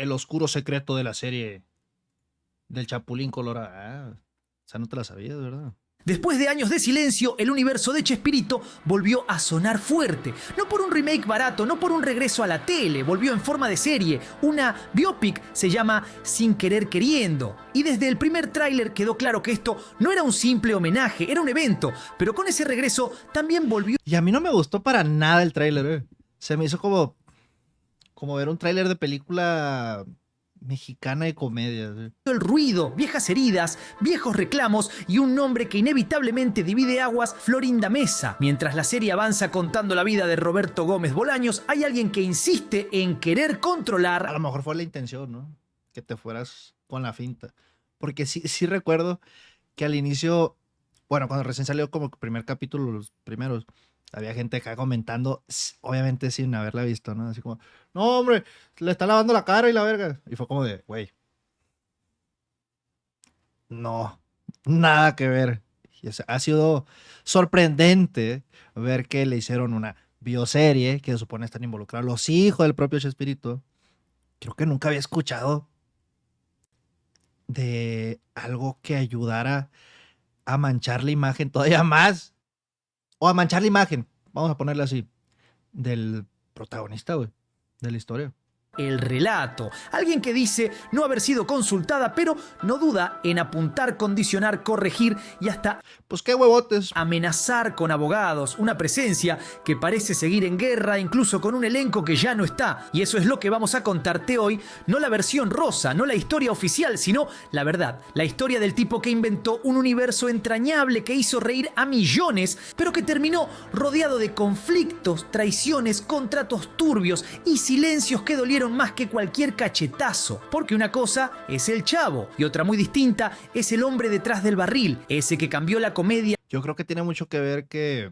el oscuro secreto de la serie del Chapulín Colorado. Ah, o sea, no te la sabías, ¿verdad? Después de años de silencio, el universo de Chespirito volvió a sonar fuerte. No por un remake barato, no por un regreso a la tele, volvió en forma de serie. Una biopic se llama Sin Querer Queriendo. Y desde el primer tráiler quedó claro que esto no era un simple homenaje, era un evento. Pero con ese regreso también volvió... Y a mí no me gustó para nada el tráiler, Se me hizo como ver un tráiler de película mexicana de comedia. ¿Sí? El ruido, viejas heridas, viejos reclamos y un nombre que inevitablemente divide aguas, Florinda Mesa. Mientras la serie avanza contando la vida de Roberto Gómez Bolaños, hay alguien que insiste en querer controlar... A lo mejor fue la intención, ¿no? Que te fueras con la finta. Porque sí recuerdo que al inicio, bueno, cuando recién salió como primer capítulo, los primeros, había gente acá comentando, obviamente sin haberla visto, ¿no? Así como, no, hombre, le está lavando la cara y la verga. Y fue como de, güey, no, nada que ver. Y ha sido sorprendente ver que le hicieron una bioserie que se supone están involucrados los hijos del propio Chespirito. Creo que nunca había escuchado de algo que ayudara a manchar la imagen todavía más. O a manchar la imagen, vamos a ponerle así, del protagonista, güey, de la historia. El relato. Alguien que dice no haber sido consultada, pero no duda en apuntar, condicionar, corregir y hasta... Pues qué huevotes. Amenazar con abogados. Una presencia que parece seguir en guerra, incluso con un elenco que ya no está. Y eso es lo que vamos a contarte hoy. No la versión rosa, no la historia oficial, sino la verdad. La historia del tipo que inventó un universo entrañable que hizo reír a millones, pero que terminó rodeado de conflictos, traiciones, contratos turbios y silencios que dolieron más que cualquier cachetazo. Porque una cosa es el Chavo y otra muy distinta es el hombre detrás del barril, ese que cambió la comedia. Yo creo que tiene mucho que ver que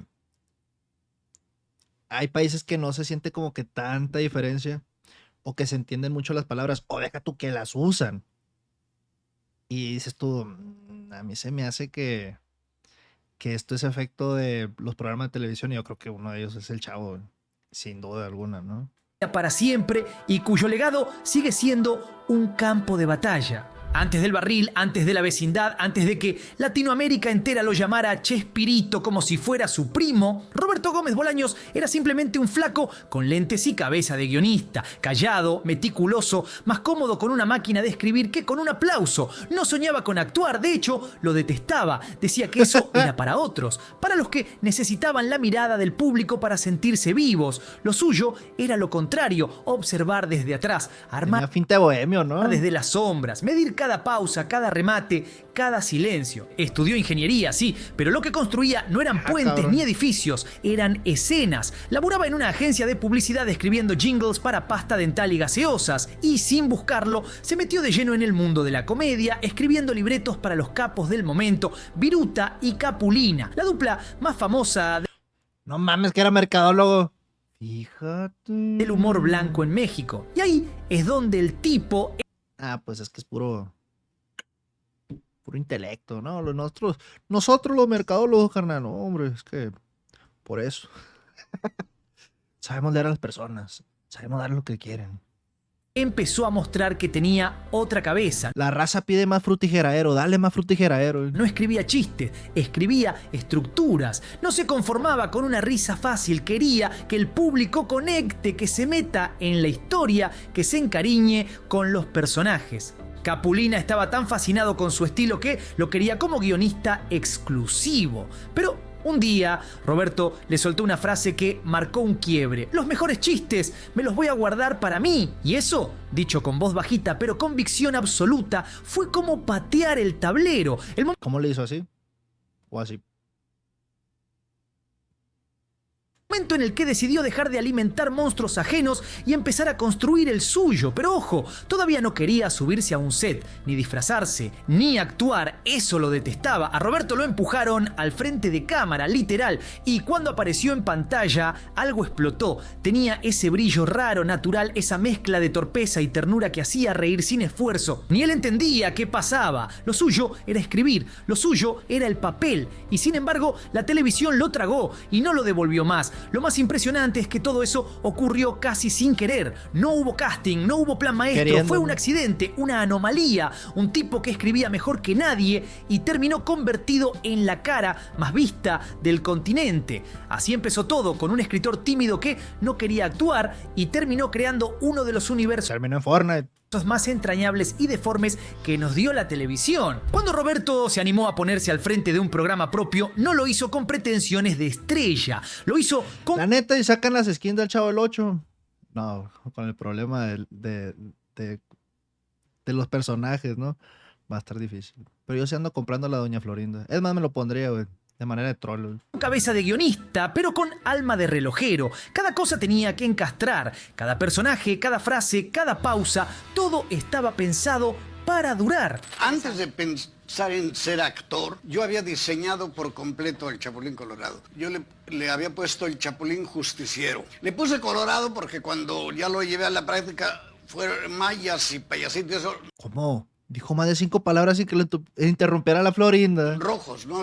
hay países que no se siente como que tanta diferencia o que se entienden mucho las palabras o deja tú que las usan. Y dices tú, a mí se me hace que esto es efecto de los programas de televisión y yo creo que uno de ellos es el Chavo, sin duda alguna, ¿no? Para siempre y cuyo legado sigue siendo un campo de batalla. Antes del barril, antes de la vecindad, antes de que Latinoamérica entera lo llamara Chespirito como si fuera su primo, Roberto Gómez Bolaños era simplemente un flaco con lentes y cabeza de guionista, callado, meticuloso, más cómodo con una máquina de escribir que con un aplauso. No soñaba con actuar, de hecho, lo detestaba. Decía que eso era para otros, para los que necesitaban la mirada del público para sentirse vivos. Lo suyo era lo contrario, observar desde atrás, armar... Tenía finta de bohemio, ¿no? Desde las sombras, medir cada pausa, cada remate, cada silencio. Estudió ingeniería, sí, pero lo que construía no eran puentes ni edificios, eran escenas. Laburaba en una agencia de publicidad escribiendo jingles para pasta dental y gaseosas y sin buscarlo se metió de lleno en el mundo de la comedia, escribiendo libretos para los capos del momento, Viruta y Capulina, la dupla más famosa No mames, que era mercadólogo. Fíjate. del humor blanco en México. Y ahí es donde el tipo... Ah, pues es que es puro intelecto, ¿no? Nosotros los mercadólogos, carnal, no, hombre, es que por eso. Sabemos leer a las personas, sabemos dar lo que quieren. empezó a mostrar que tenía otra cabeza. La raza pide más frutigeradero, dale más frutigeradero. No escribía chistes, escribía estructuras. No se conformaba con una risa fácil, quería que el público conecte, que se meta en la historia, que se encariñe con los personajes. Capulina estaba tan fascinado con su estilo que lo quería como guionista exclusivo. Pero un día, Roberto le soltó una frase que marcó un quiebre. Los mejores chistes me los voy a guardar para mí. Y eso, dicho con voz bajita pero convicción absoluta, fue como patear el tablero. ¿Cómo le hizo así? ¿O así? Momento en el que decidió dejar de alimentar monstruos ajenos y empezar a construir el suyo. Pero ojo, todavía no quería subirse a un set, ni disfrazarse, ni actuar. Eso lo detestaba. A Roberto lo empujaron al frente de cámara, literal. Y cuando apareció en pantalla, algo explotó. Tenía ese brillo raro, natural, esa mezcla de torpeza y ternura que hacía reír sin esfuerzo. Ni él entendía qué pasaba. Lo suyo era escribir, lo suyo era el papel. Y sin embargo, la televisión lo tragó y no lo devolvió más. Lo más impresionante es que todo eso ocurrió casi sin querer. No hubo casting, no hubo plan maestro, Queriendo, fue un ¿no? accidente, una anomalía, un tipo que escribía mejor que nadie y terminó convertido en la cara más vista del continente. Así empezó todo, con un escritor tímido que no quería actuar y terminó creando uno de los universos Terminó en Fortnite. más entrañables y deformes que nos dio la televisión. Cuando Roberto se animó a ponerse al frente de un programa propio, no lo hizo con pretensiones de estrella, lo hizo con La neta, y sacan las skins del Chavo del 8. No, con el problema de, de los personajes, ¿no? Va a estar difícil. Pero yo sí ando comprando a la Doña Florinda. Es más, me lo pondría, güey. De manera de troll, güey. cabeza de guionista, pero con alma de relojero. Cada cosa tenía que encastrar, cada personaje, cada frase, cada pausa, todo estaba pensado para durar. Antes de pensar en ser actor, yo había diseñado por completo el Chapulín Colorado. Yo le había puesto el Chapulín Justiciero. Le puse Colorado porque cuando ya lo llevé a la práctica fueron mayas y payasitos, eso, ¿Cómo? Dijo más de 5 palabras sin que le interrumpiera a la Florinda. rojos, no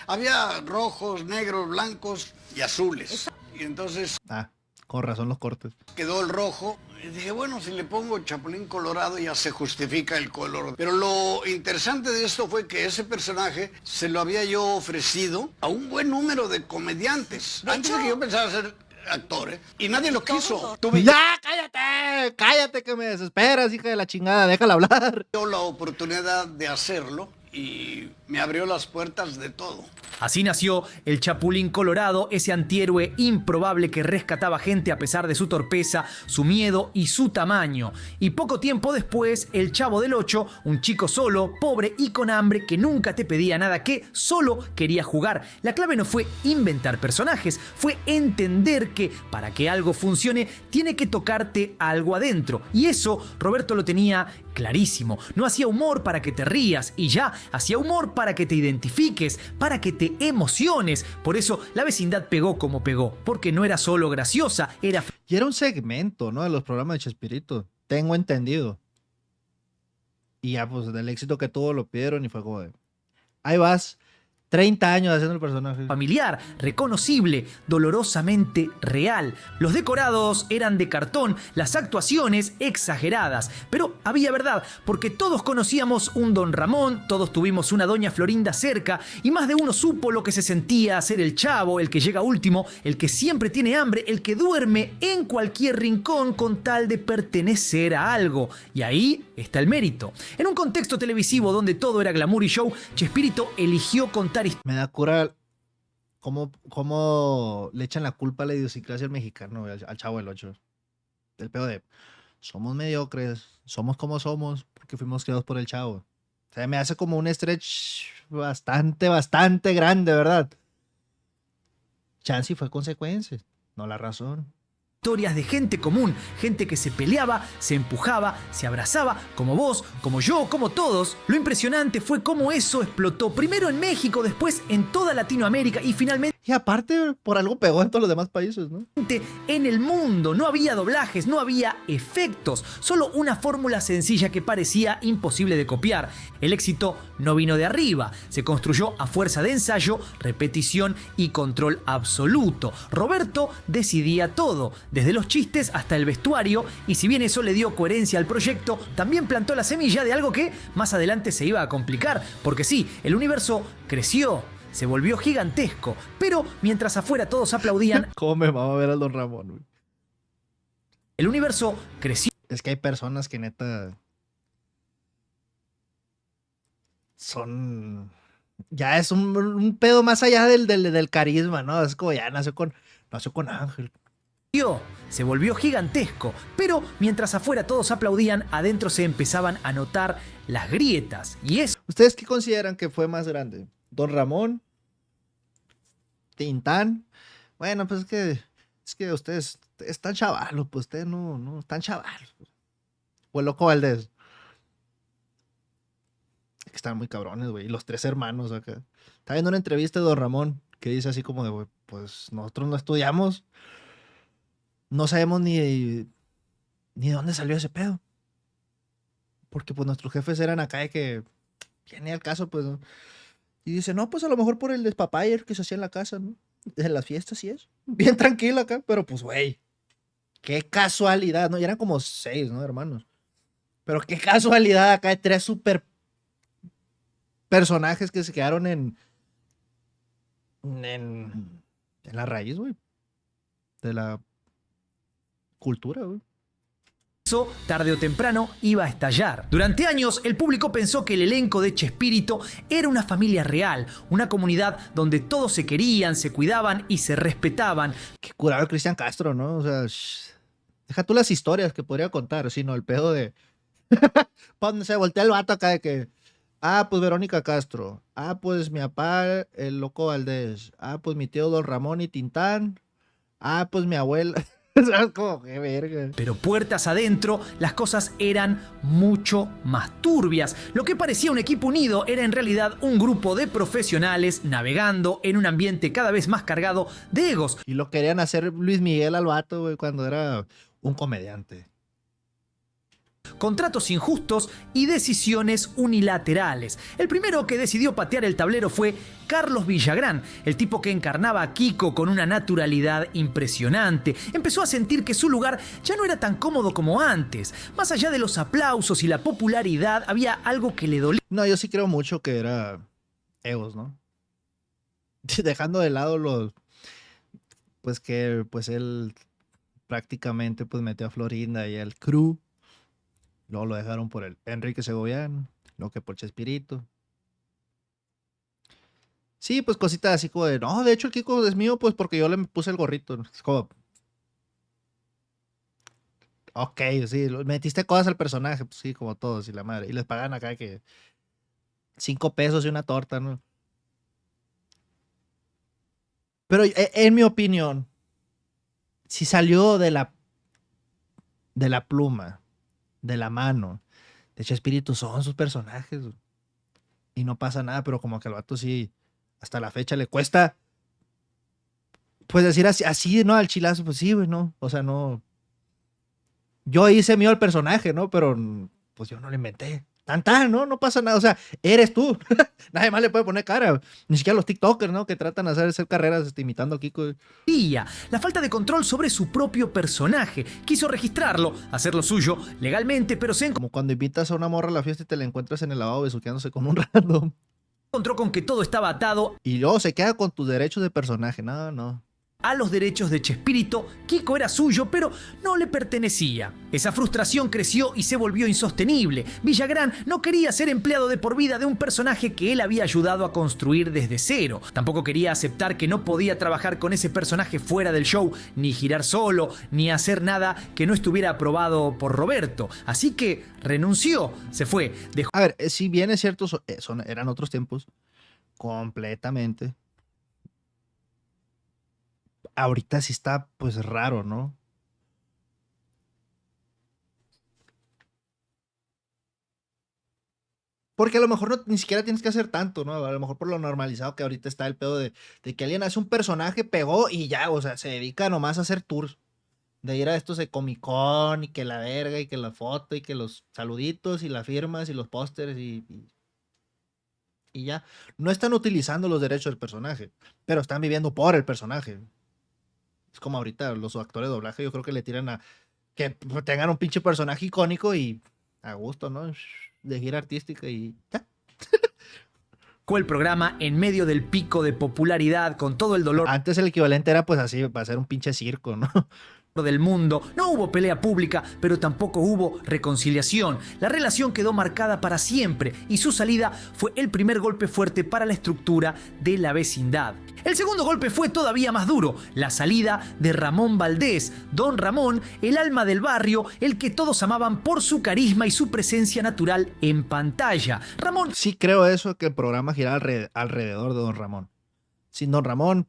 había rojos, negros, blancos y azules. Y entonces Ah, con razón los cortes. quedó el rojo. Y dije, bueno, si le pongo Chapulín Colorado ya se justifica el color. Pero lo interesante de esto fue que ese personaje se lo había yo ofrecido a un buen número de comediantes. Antes de que yo pensara ser actor, ¿eh? Y nadie lo quiso. Tuve ¡Ya, cállate! ¡Cállate que me desesperas, hija de la chingada! ¡Déjala hablar! yo la oportunidad de hacerlo y me abrió las puertas de todo. Así nació el Chapulín Colorado, ese antihéroe improbable que rescataba gente a pesar de su torpeza, su miedo y su tamaño. Y poco tiempo después, el Chavo del Ocho, un chico solo, pobre y con hambre que nunca te pedía nada, que solo quería jugar. La clave no fue inventar personajes, fue entender que para que algo funcione tiene que tocarte algo adentro. Y eso Roberto lo tenía clarísimo. No hacía humor para que te rías y ya, hacía humor para que te identifiques, para que te emociones. Por eso la vecindad pegó como pegó, porque no era solo graciosa, era Y era un segmento, ¿no? De los programas de Chespirito. Tengo entendido. Y ya, pues, del éxito que tuvo lo pidieron y fue como de... Ahí vas. 30 años haciendo el personaje. familiar, reconocible, dolorosamente real. Los decorados eran de cartón, las actuaciones exageradas. Pero había verdad, porque todos conocíamos un Don Ramón, todos tuvimos una Doña Florinda cerca, y más de uno supo lo que se sentía ser el chavo, el que llega último, el que siempre tiene hambre, el que duerme en cualquier rincón con tal de pertenecer a algo. Y ahí está el mérito. En un contexto televisivo donde todo era glamour y show, Chespirito eligió contar Me da cura cómo le echan la culpa a la idiosincrasia al mexicano, güey, al Chavo del 8. El pedo de, somos mediocres, somos como somos, porque fuimos criados por el Chavo. O sea, me hace como un stretch bastante grande, ¿verdad? Chance fue consecuencia, no la razón. historias de gente común, gente que se peleaba, se empujaba, se abrazaba, como vos, como yo, como todos. Lo impresionante fue cómo eso explotó, primero en México, después en toda Latinoamérica y finalmente Y aparte, por algo pegó en todos los demás países, ¿no? en el mundo. No había doblajes, no había efectos, solo una fórmula sencilla que parecía imposible de copiar. El éxito no vino de arriba, se construyó a fuerza de ensayo, repetición y control absoluto. Roberto decidía todo, desde los chistes hasta el vestuario, y si bien eso le dio coherencia al proyecto, también plantó la semilla de algo que más adelante se iba a complicar, porque sí, el universo creció, se volvió gigantesco, pero mientras afuera todos aplaudían, ¿Cómo me va a ver al Don Ramón, güey? el universo creció. Es que hay personas que neta son... Ya es un pedo más allá del carisma, ¿no? Es como ya nació con Ángel. Se volvió gigantesco, pero mientras afuera todos aplaudían, adentro se empezaban a notar las grietas. Y eso ¿Ustedes qué consideran que fue más grande? ¿Don Ramón? ¿Tintán? Bueno, pues es que ustedes están chavalos, pues ustedes no están chavalos. O el Loco Valdés. Es que están muy cabrones, güey. Y los tres hermanos acá. Estaba viendo una entrevista de Don Ramón que dice así como de, güey, pues nosotros no estudiamos. No sabemos ni de dónde salió ese pedo. Porque pues nuestros jefes eran acá de que viene al caso, pues, ¿no? Y dice, no, pues a lo mejor por el despapalle que se hacía en la casa, ¿no? En las fiestas sí es. Bien tranquilo acá, pero pues, güey, qué casualidad, ¿no? Y eran como 6, ¿no, hermanos? Pero qué casualidad acá de 3 super personajes que se quedaron en la raíz, güey, de la cultura, güey. Eso, tarde o temprano, iba a estallar. Durante años, el público pensó que el elenco de Chespirito era una familia real, una comunidad donde todos se querían, se cuidaban y se respetaban. Qué curado el Cristian Castro, ¿no? O sea, deja tú las historias que podría contar, sino el pedo de... Cuando se voltea el vato acá de que... Ah, pues Verónica Castro. Ah, pues mi papá, el Loco Valdés. Ah, pues mi tío Don Ramón y Tintán. Ah, pues mi abuela... ¿Sabes? Como, qué verga. Pero puertas adentro, las cosas eran mucho más turbias. Lo que parecía un equipo unido era en realidad un grupo de profesionales navegando en un ambiente cada vez más cargado de egos. Y lo querían hacer Luis Miguel al vato, güey, cuando era un comediante. Contratos injustos y decisiones unilaterales. El primero que decidió patear el tablero fue Carlos Villagrán, el tipo que encarnaba a Kiko con una naturalidad impresionante. Empezó a sentir que su lugar ya no era tan cómodo como antes. Más allá de los aplausos y la popularidad, había algo que le dolía. No, yo sí creo mucho que era egos, ¿no? Dejando de lado los... Pues que pues él prácticamente pues metió a Florinda y al crew. Luego lo dejaron por el Enrique Segoviano, luego que por Chespirito. Sí, pues cositas así como de, no, de hecho el Kiko es mío, pues porque yo le puse el gorrito. Es como, ok, sí, metiste cosas al personaje, pues sí, como todos y la madre. Y les pagan acá que 5 pesos y una torta, ¿no? Pero en mi opinión, si salió de la pluma, de la mano, de Chespirito, son sus personajes. Y no pasa nada, pero como que al vato sí, hasta la fecha le cuesta, pues decir así, ¿no? Al chilazo, pues sí, güey, ¿no? O sea, no. Yo hice mío el personaje, ¿no? Pero pues yo no lo inventé. Tan, ¿no? No pasa nada. O sea, eres tú. Nadie más le puede poner cara. Ni siquiera los TikTokers, ¿no? Que tratan de hacer carreras imitando a Kiko. La falta de control sobre su propio personaje. Quiso registrarlo, hacerlo suyo legalmente, pero se Como cuando invitas a una morra a la fiesta y te la encuentras en el lavabo besuqueándose con un random. encontró con que todo estaba atado Y luego se queda con tus derechos de personaje. No, no. a los derechos de Chespirito. Kiko era suyo, pero no le pertenecía. Esa frustración creció y se volvió insostenible. Villagrán no quería ser empleado de por vida de un personaje que él había ayudado a construir desde cero. Tampoco quería aceptar que no podía trabajar con ese personaje fuera del show, ni girar solo, ni hacer nada que no estuviera aprobado por Roberto. Así que renunció, se fue. Dejó A ver, si bien es cierto, eran otros tiempos, completamente. Ahorita sí está, pues, raro, ¿no? Porque a lo mejor ni siquiera tienes que hacer tanto, ¿no? A lo mejor por lo normalizado que ahorita está el pedo de que alguien hace un personaje, pegó y ya, o sea, se dedica nomás a hacer tours. De ir a estos de Comic Con y que la verga y que la foto y que los saluditos y las firmas y los pósters y ya. No están utilizando los derechos del personaje, pero están viviendo por el personaje. Es como ahorita los actores de doblaje, yo creo que le tiran a que tengan un pinche personaje icónico y a gusto, ¿no? De gira artística y ya. el programa en medio del pico de popularidad con todo el dolor Antes el equivalente era pues así, para hacer un pinche circo, ¿no? del mundo. No hubo pelea pública, pero tampoco hubo reconciliación. La relación quedó marcada para siempre y su salida fue el primer golpe fuerte para la estructura de la vecindad. El segundo golpe fue todavía más duro, la salida de Ramón Valdés, Don Ramón, el alma del barrio, el que todos amaban por su carisma y su presencia natural en pantalla. Ramón Sí creo eso, que el programa gira alrededor de Don Ramón. Sin Don Ramón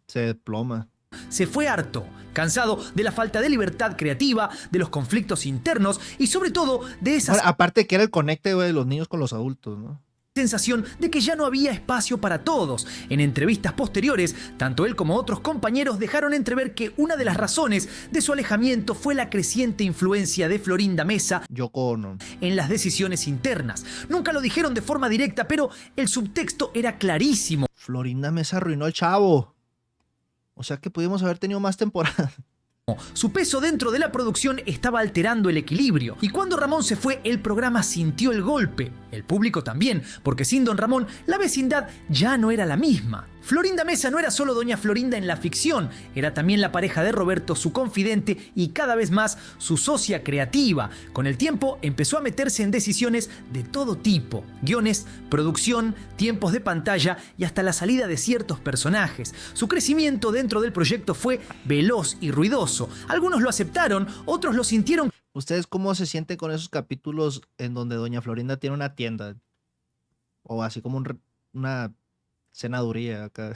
se desploma. se fue harto, cansado de la falta de libertad creativa, de los conflictos internos y sobre todo de esa Ahora, aparte que era el conecte, güey, de los niños con los adultos, ¿no? sensación de que ya no había espacio para todos. En entrevistas posteriores, tanto él como otros compañeros dejaron entrever que una de las razones de su alejamiento fue la creciente influencia de Florinda Mesa Yoko Ono. en las decisiones internas. Nunca lo dijeron de forma directa, pero el subtexto era clarísimo. Florinda Mesa arruinó el Chavo. O sea que pudimos haber tenido más temporadas. Su peso dentro de la producción estaba alterando el equilibrio, y cuando Ramón se fue, el programa sintió el golpe. El público también, porque sin Don Ramón, la vecindad ya no era la misma. Florinda Mesa no era solo Doña Florinda en la ficción, era también la pareja de Roberto, su confidente y cada vez más su socia creativa. Con el tiempo empezó a meterse en decisiones de todo tipo: guiones, producción, tiempos de pantalla y hasta la salida de ciertos personajes. Su crecimiento dentro del proyecto fue veloz y ruidoso. Algunos lo aceptaron, otros lo sintieron. ¿Ustedes cómo se sienten con esos capítulos en donde Doña Florinda tiene una tienda? O así como una cenaduría acá.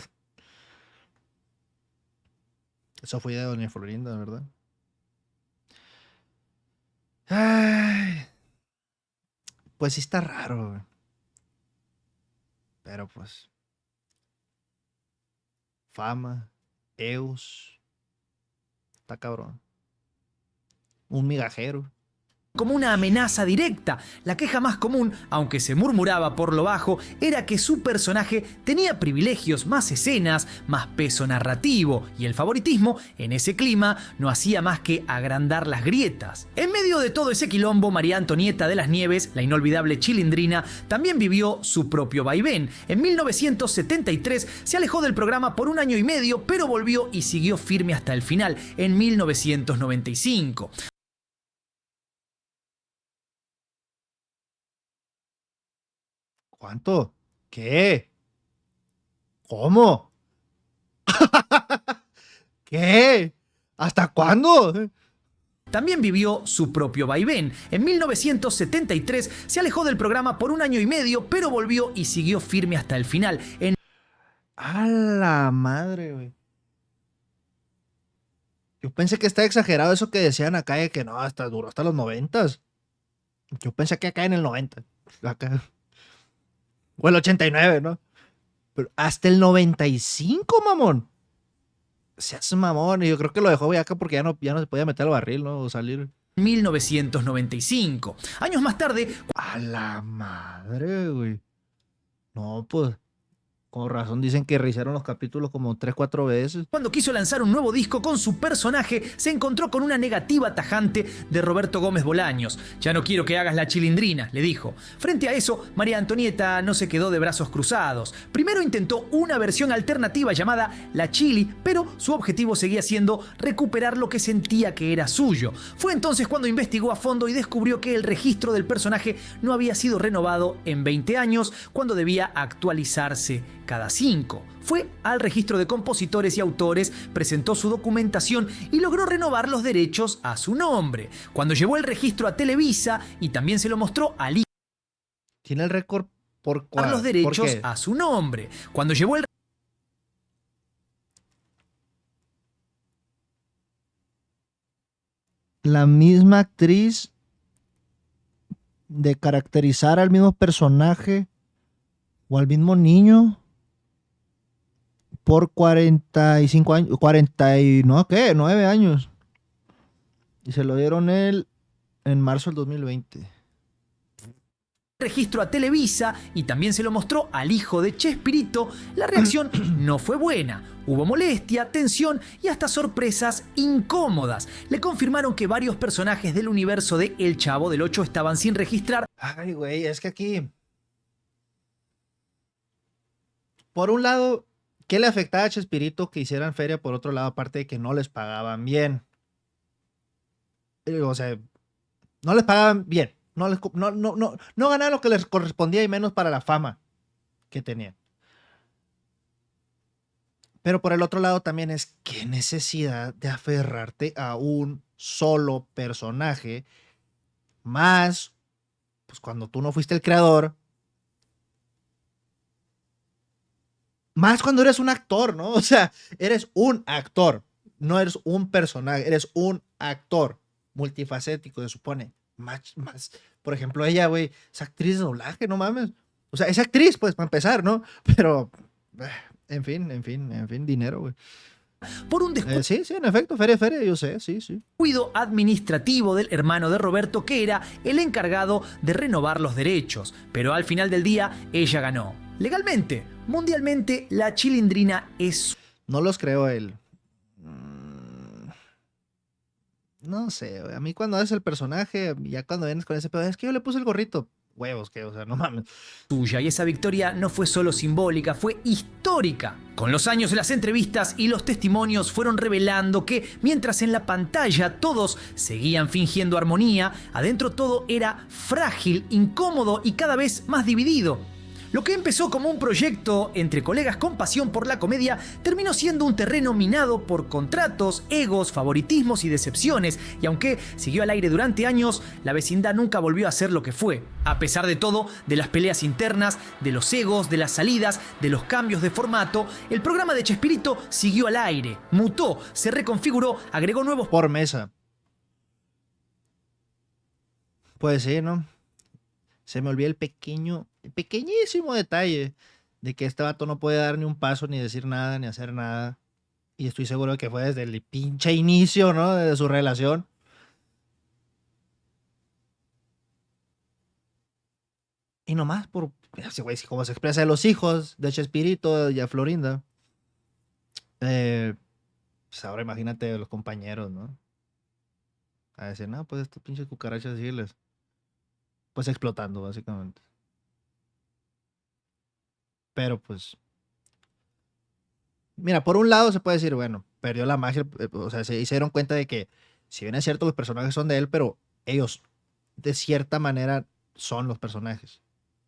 Eso fue de Doña Florinda, ¿verdad? Ay, pues sí está raro, güey. Pero pues, fama, Eus, está cabrón. Un migajero. Como una amenaza directa. La queja más común, aunque se murmuraba por lo bajo, era que su personaje tenía privilegios, más escenas, más peso narrativo, y el favoritismo, en ese clima, no hacía más que agrandar las grietas. En medio de todo ese quilombo, María Antonieta de las Nieves, la inolvidable Chilindrina, también vivió su propio vaivén. En 1973 se alejó del programa por 1 año y medio, pero volvió y siguió firme hasta el final, en 1995. ¿Cuánto? ¿Qué? ¿Cómo? ¿Qué? ¿Hasta cuándo? También vivió su propio vaivén. En 1973 se alejó del programa por 1 año y medio, pero volvió y siguió firme hasta el final. A la madre, güey. Yo pensé que está exagerado eso que decían acá de que no, hasta duró hasta los 90s. Yo pensé que acá en el 90. Acá. O el 89, ¿no? Pero hasta el 95, mamón. Se hace mamón. Y yo creo que lo dejó acá porque ya no se podía meter al barril, ¿no? O salir. 1995. Años más tarde, A la madre, güey. No, pues. Con razón dicen que rehicieron los capítulos como 3, 4 veces. cuando quiso lanzar un nuevo disco con su personaje, se encontró con una negativa tajante de Roberto Gómez Bolaños. Ya no quiero que hagas la Chilindrina, le dijo. Frente a eso, María Antonieta no se quedó de brazos cruzados. Primero intentó una versión alternativa llamada La Chili, pero su objetivo seguía siendo recuperar lo que sentía que era suyo. Fue entonces cuando investigó a fondo y descubrió que el registro del personaje no había sido renovado en 20 años, cuando debía actualizarse cada 5. Fue al registro de compositores y autores, presentó su documentación y logró renovar los derechos a su nombre. Cuando llevó el registro a Televisa y también se lo mostró al hijo, Tiene el récord por cuál. los derechos a su nombre. Cuando llevó el La misma actriz de caracterizar al mismo personaje o al mismo niño por 45 años, 40 y no, ¿qué? 9 años. Y se lo dieron él en marzo del 2020. registro a Televisa y también se lo mostró al hijo de Chespirito, la reacción no fue buena. Hubo molestia, tensión y hasta sorpresas incómodas. Le confirmaron que varios personajes del universo de El Chavo del Ocho estaban sin registrar. Ay, güey, es que aquí... Por un lado, ¿qué le afectaba a Chespirito que hicieran feria? Por otro lado, aparte de que no les pagaban bien. O sea, no les pagaban bien. No ganaban lo que les correspondía y menos para la fama que tenían. Pero por el otro lado también es qué necesidad de aferrarte a un solo personaje. Más, pues cuando tú no fuiste el creador. Más cuando eres un actor, ¿no? O sea, eres un actor. No eres un personaje, eres un actor multifacético, se supone. Más, por ejemplo, ella, güey, es actriz de doblaje, no mames. O sea, es actriz, pues, para empezar, ¿no? Pero, en fin, dinero, güey. Por un sí, en efecto, feria, yo sé, sí. descuido administrativo del hermano de Roberto, que era el encargado de renovar los derechos. Pero al final del día, ella ganó. Legalmente, mundialmente, la Chilindrina es... No los creo él. no sé, güey, a mí cuando haces el personaje, ya cuando vienes con ese pedo, es que yo le puse el gorrito. Huevos, que, o sea, no mames. Suya, y esa victoria no fue solo simbólica, fue histórica. Con los años, las entrevistas y los testimonios fueron revelando que mientras en la pantalla todos seguían fingiendo armonía, adentro todo era frágil, incómodo y cada vez más dividido. Lo que empezó como un proyecto entre colegas con pasión por la comedia terminó siendo un terreno minado por contratos, egos, favoritismos y decepciones, y aunque siguió al aire durante años, La Vecindad nunca volvió a ser lo que fue. A pesar de todo, de las peleas internas, de los egos, de las salidas, de los cambios de formato, el programa de Chespirito siguió al aire, mutó, se reconfiguró, agregó nuevos Por mesa. Pues sí, ¿no? Se me olvida el pequeñísimo detalle de que este vato no puede dar ni un paso, ni decir nada, ni hacer nada. Y estoy seguro de que fue desde el pinche inicio, ¿no? De su relación. Y nomás por, así, güey, como se expresa de los hijos de Chespirito y a Florinda. Pues ahora imagínate los compañeros, ¿no? A decir, no, pues estos pinches cucarachas decirles. Pues explotando, básicamente. Pero pues, mira, por un lado se puede decir, bueno, perdió la magia, o sea, se dieron cuenta de que, si bien es cierto, los personajes son de él, pero ellos, de cierta manera, son los personajes.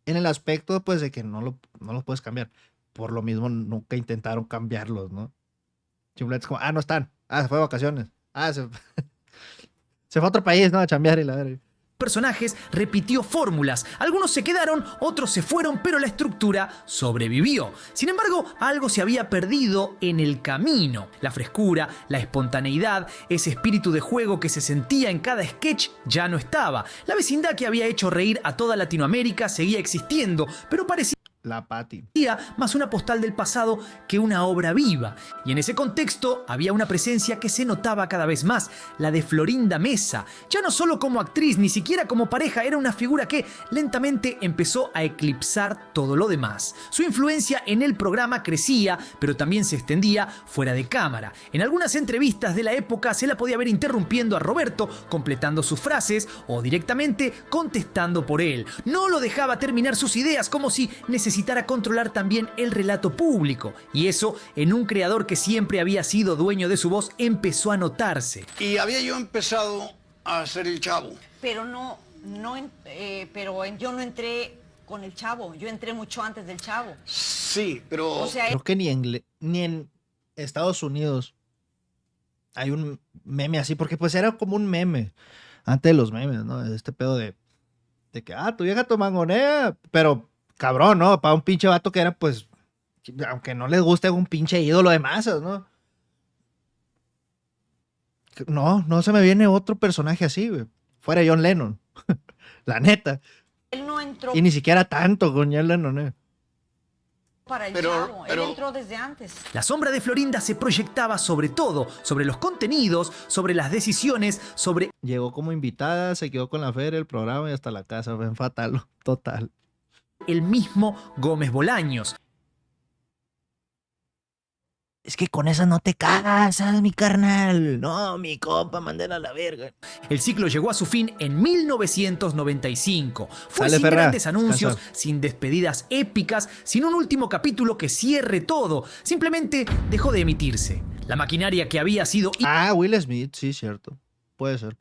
En el aspecto, pues, de que no los puedes cambiar. Por lo mismo, nunca intentaron cambiarlos, ¿no? Simplemente es como, no están. Se fue de vacaciones. Se fue a otro país, ¿no? A chambear y la verga. personajes, repitió fórmulas. Algunos se quedaron, otros se fueron, pero la estructura sobrevivió. Sin embargo, algo se había perdido en el camino. La frescura, la espontaneidad, ese espíritu de juego que se sentía en cada sketch ya no estaba. La vecindad que había hecho reír a toda Latinoamérica seguía existiendo, pero parecía La Pati. más una postal del pasado que una obra viva. Y en ese contexto había una presencia que se notaba cada vez más, la de Florinda Meza. Ya no solo como actriz, ni siquiera como pareja, era una figura que lentamente empezó a eclipsar todo lo demás. Su influencia en el programa crecía, pero también se extendía fuera de cámara. En algunas entrevistas de la época se la podía ver interrumpiendo a Roberto, completando sus frases o directamente contestando por él. No lo dejaba terminar sus ideas, como si necesitara controlar también el relato público. Y eso, en un creador que siempre había sido dueño de su voz, empezó a notarse. Y había yo empezado a hacer el Chavo. Pero yo no entré con el Chavo, yo entré mucho antes del Chavo. Sí, pero... O sea, Creo que ni en Estados Unidos hay un meme así, porque pues era como un meme antes de los memes, ¿no? Este pedo de que, tu vieja te mangonea, pero cabrón, ¿no? Para un pinche vato que era, pues, aunque no les guste, un pinche ídolo de masas, ¿no? No se me viene otro personaje así, güey. Fuera John Lennon. La neta. él no entró Y ni siquiera tanto con John Lennon, ¿eh? para el Pero- Chavo, pero- él entró desde antes. La sombra de Florinda se proyectaba sobre todo, sobre los contenidos, sobre las decisiones, sobre Llegó como invitada, se quedó con la feria, el programa y hasta la casa. Fue fatal, total. el mismo Gómez Bolaños. Es que con esa no te casas, mi carnal. No, mi compa, mandela a la verga. El ciclo llegó a su fin en 1995. Fue Sale, sin Ferra, grandes anuncios, descansa. sin despedidas épicas, sin un último capítulo que cierre todo. Simplemente dejó de emitirse. La maquinaria que había sido Will Smith, sí, cierto. Puede ser.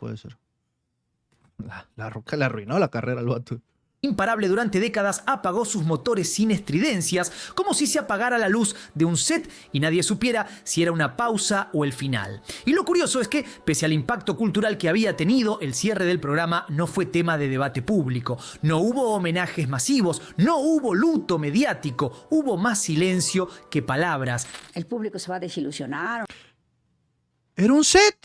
La Roca le arruinó la carrera al vato. imparable durante décadas apagó sus motores sin estridencias, como si se apagara la luz de un set y nadie supiera si era una pausa o el final. Y lo curioso es que, pese al impacto cultural que había tenido, el cierre del programa no fue tema de debate público. No hubo homenajes masivos, no hubo luto mediático, hubo más silencio que palabras. El público se va a desilusionar. Era un set.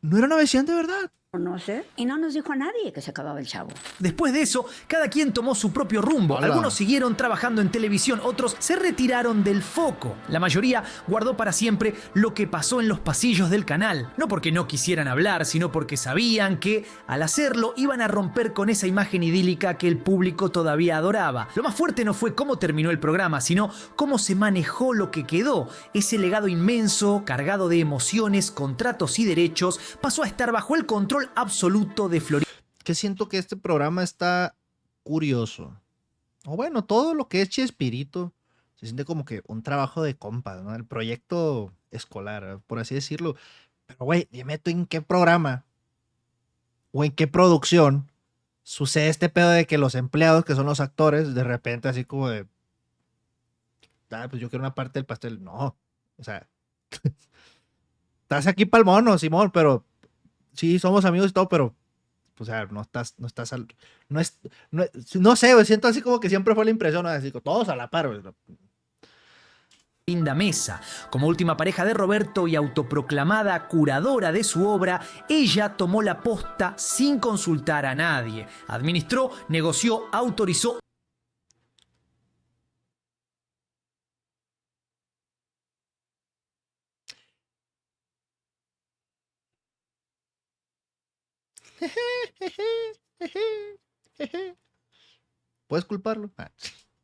No era una vecindad de verdad. no sé. Y no nos dijo a nadie que se acababa el Chavo. Después de eso, cada quien tomó su propio rumbo. Hola. Algunos siguieron trabajando en televisión, otros se retiraron del foco. La mayoría guardó para siempre lo que pasó en los pasillos del canal. No porque no quisieran hablar, sino porque sabían que, al hacerlo, iban a romper con esa imagen idílica que el público todavía adoraba. Lo más fuerte no fue cómo terminó el programa, sino cómo se manejó lo que quedó. Ese legado inmenso, cargado de emociones, contratos y derechos, pasó a estar bajo el control absoluto de Florinda Que siento que este programa está curioso. O bueno, todo lo que es Chespirito se siente como que un trabajo de compas, ¿no? El proyecto escolar, por así decirlo. Pero, güey, dime tú en qué programa o en qué producción sucede este pedo de que los empleados, que son los actores, de repente así como de, pues yo quiero una parte del pastel. No, o sea, estás aquí para el mono, Simón, pero sí, somos amigos y todo, pero o sea, no estás no sé, güey, siento así como que siempre fue la impresión, ¿no? Así, todos a la par, güey. Mesa. Como última pareja de Roberto y autoproclamada curadora de su obra, ella tomó la posta sin consultar a nadie. Administró, negoció, autorizó. ¿Puedes culparlo?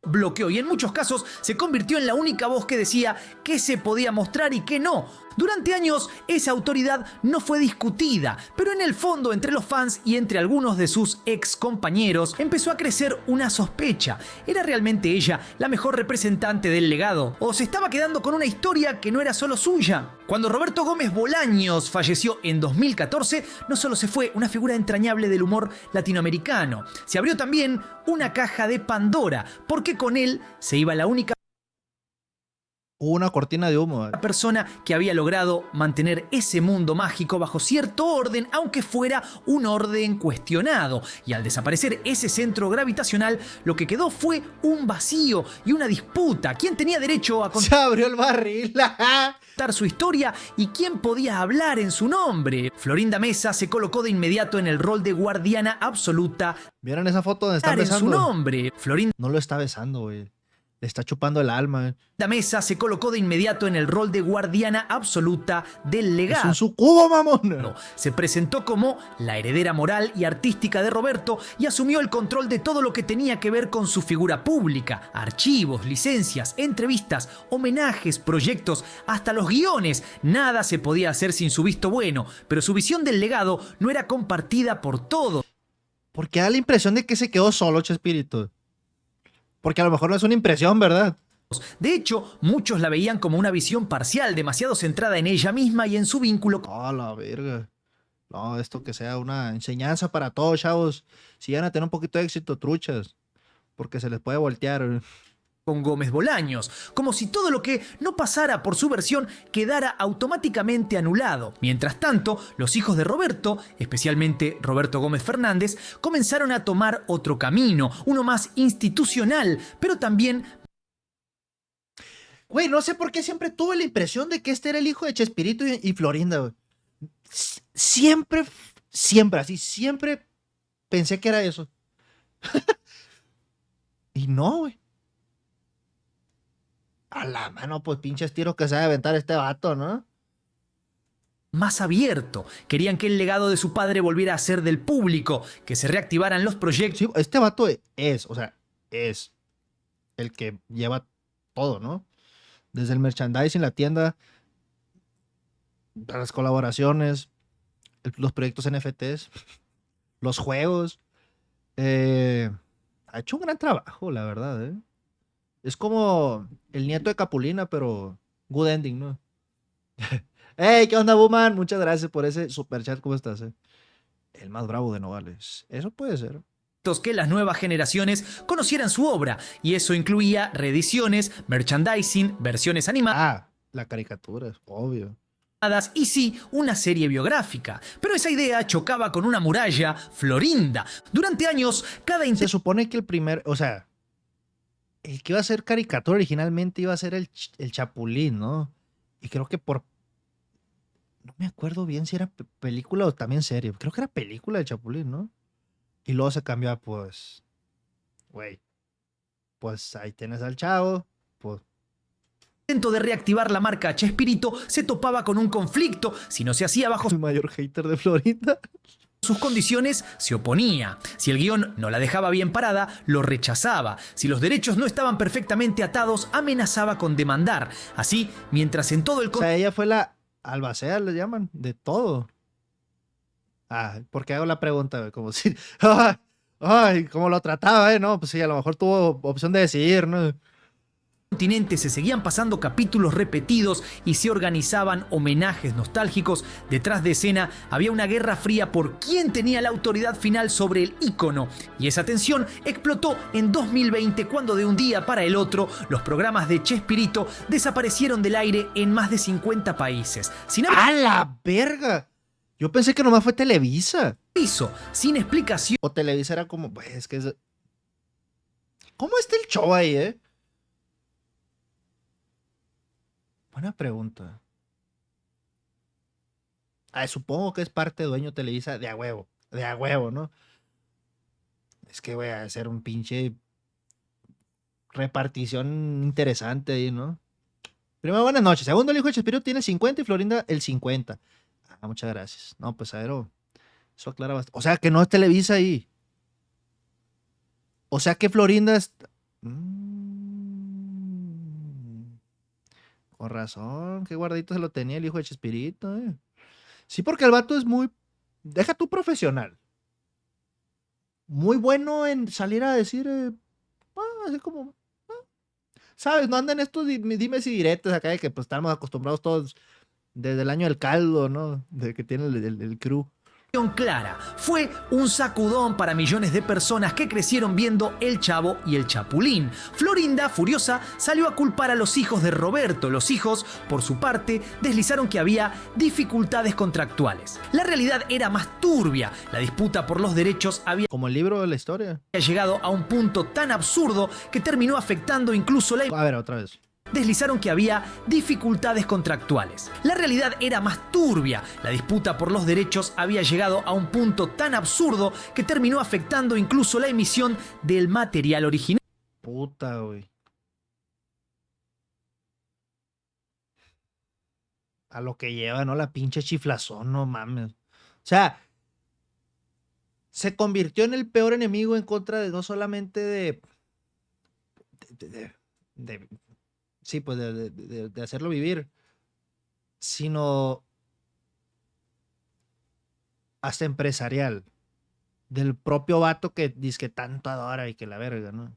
Bloqueó y en muchos casos se convirtió en la única voz que decía qué se podía mostrar y qué no. Durante años esa autoridad no fue discutida, pero en el fondo entre los fans y entre algunos de sus ex compañeros empezó a crecer una sospecha. ¿Era realmente ella la mejor representante del legado? ¿O se estaba quedando con una historia que no era solo suya? Cuando Roberto Gómez Bolaños falleció en 2014, no solo se fue una figura entrañable del humor latinoamericano, se abrió también una caja de Pandora, porque con él se iba la única Una cortina de humo. persona que había logrado mantener ese mundo mágico bajo cierto orden, aunque fuera un orden cuestionado. Y al desaparecer ese centro gravitacional, lo que quedó fue un vacío y una disputa. ¿Quién tenía derecho a Se abrió el barril. contar su historia y quién podía hablar en su nombre? Florinda Mesa se colocó de inmediato en el rol de guardiana absoluta. ¿Vieron esa foto donde están En su besando? nombre, Florinda No lo está besando, güey. Le está chupando el alma, güey. Mesa se colocó de inmediato en el rol de guardiana absoluta del Es legado. un sucubo, mamón. Se presentó como la heredera moral y artística de Roberto y asumió el control de todo lo que tenía que ver con su figura pública: archivos, licencias, entrevistas, homenajes, proyectos, hasta los guiones. Nada se podía hacer sin su visto bueno, pero su visión del legado no era compartida por todos. Porque da la impresión de que se quedó solo, Chespirito. Porque a lo mejor no es una impresión, ¿verdad? De hecho, muchos la veían como una visión parcial, demasiado centrada en ella misma y en su vínculo Oh, la verga. No, esto que sea una enseñanza para todos, chavos. Si van a tener un poquito de éxito, truchas. Porque se les puede voltear. con Gómez Bolaños, como si todo lo que no pasara por su versión quedara automáticamente anulado. Mientras tanto, los hijos de Roberto, especialmente Roberto Gómez Fernández, comenzaron a tomar otro camino, uno más institucional, pero también... Güey, no sé por qué siempre tuve la impresión de que este era el hijo de Chespirito y Florinda, güey. Siempre pensé que era eso. Y no, güey. A la mano, pues pinches tiros que se va a aventar este vato, ¿no? más abierto. Querían que el legado de su padre volviera a ser del público, que se reactivaran los proyectos. Sí, este vato es el que lleva todo, ¿no? Desde el merchandising, la tienda, las colaboraciones, los proyectos NFTs, los juegos. Ha hecho un gran trabajo, la verdad, ¿eh? Es como el nieto de Capulina, pero good ending, ¿no? ¡Hey! ¿Qué onda, Buman? Muchas gracias por ese super chat. ¿Cómo estás? El más bravo de Nogales. Eso puede ser. Que las nuevas generaciones conocieran su obra, y eso incluía reediciones, merchandising, versiones animadas. La caricatura, es obvio. Y sí, una serie biográfica. Pero esa idea chocaba con una muralla, Florinda. Durante años, Se supone que el primer, o sea, el que iba a ser caricatura originalmente iba a ser el Chapulín, ¿no? Y creo que por No me acuerdo bien si era película o también serie. Creo que era película de Chapulín, ¿no? Y luego se cambió a, pues, güey, pues ahí tienes al chavo, pues. Intento de reactivar la marca Chespirito se topaba con un conflicto. Si no se hacía bajo El mayor hater de Florinda. sus condiciones, se oponía. Si el guión no la dejaba bien parada, lo rechazaba. Si los derechos no estaban perfectamente atados, amenazaba con demandar. Así, mientras en todo el O sea, ella fue la albacea, le llaman, de todo. Ah, ¿por qué hago la pregunta, güey? Como si, ay, ¿cómo lo trataba, no? Pues sí, a lo mejor tuvo opción de decidir, ¿no? continente se seguían pasando capítulos repetidos y se organizaban homenajes nostálgicos. Detrás de escena había una guerra fría por quién tenía la autoridad final sobre el ícono. Y esa tensión explotó en 2020 cuando de un día para el otro los programas de Chespirito desaparecieron del aire en más de 50 países. Sin ¡A la verga! Yo pensé que nomás fue Televisa. aviso, sin explicación. O Televisa era como, pues es que es... ¿Cómo está el show ahí, Buena pregunta. Supongo que es parte dueño Televisa de a huevo, ¿no? Es que voy a hacer un pinche repartición interesante ahí, ¿no? Primero, buenas noches. Segundo, el hijo de Chespirito tiene 50 y Florinda el 50. Ah, muchas gracias. No, pues a ver, eso aclara bastante. O sea, que no es Televisa ahí. O sea, que Florinda es... Con razón, qué guardito se lo tenía el hijo de Chespirito, Sí, porque el vato es muy... Deja tú profesional. Muy bueno en salir a decir... así como... ¿sabes? No andan estos dimes y diretes acá de que pues estamos acostumbrados todos desde el año del caldo, ¿no? De que tiene el crew. Clara. Fue un sacudón para millones de personas que crecieron viendo El Chavo y El Chapulín. Florinda, furiosa, salió a culpar a los hijos de Roberto. Los hijos, por su parte, deslizaron que había dificultades contractuales. La realidad era más turbia. La disputa por los derechos había Como el libro de la historia. llegado a un punto tan absurdo que terminó afectando incluso la... A ver, otra vez. Deslizaron que había dificultades contractuales. La realidad era más turbia. La disputa por los derechos había llegado a un punto tan absurdo que terminó afectando incluso la emisión del material original. Puta, güey. A lo que lleva, ¿no? La pinche chiflazón, no mames. O sea, se convirtió en el peor enemigo en contra de no solamente de, de- de- sí, pues de hacerlo vivir, sino hasta empresarial, del propio vato que dice que tanto adora y que la verga, ¿no?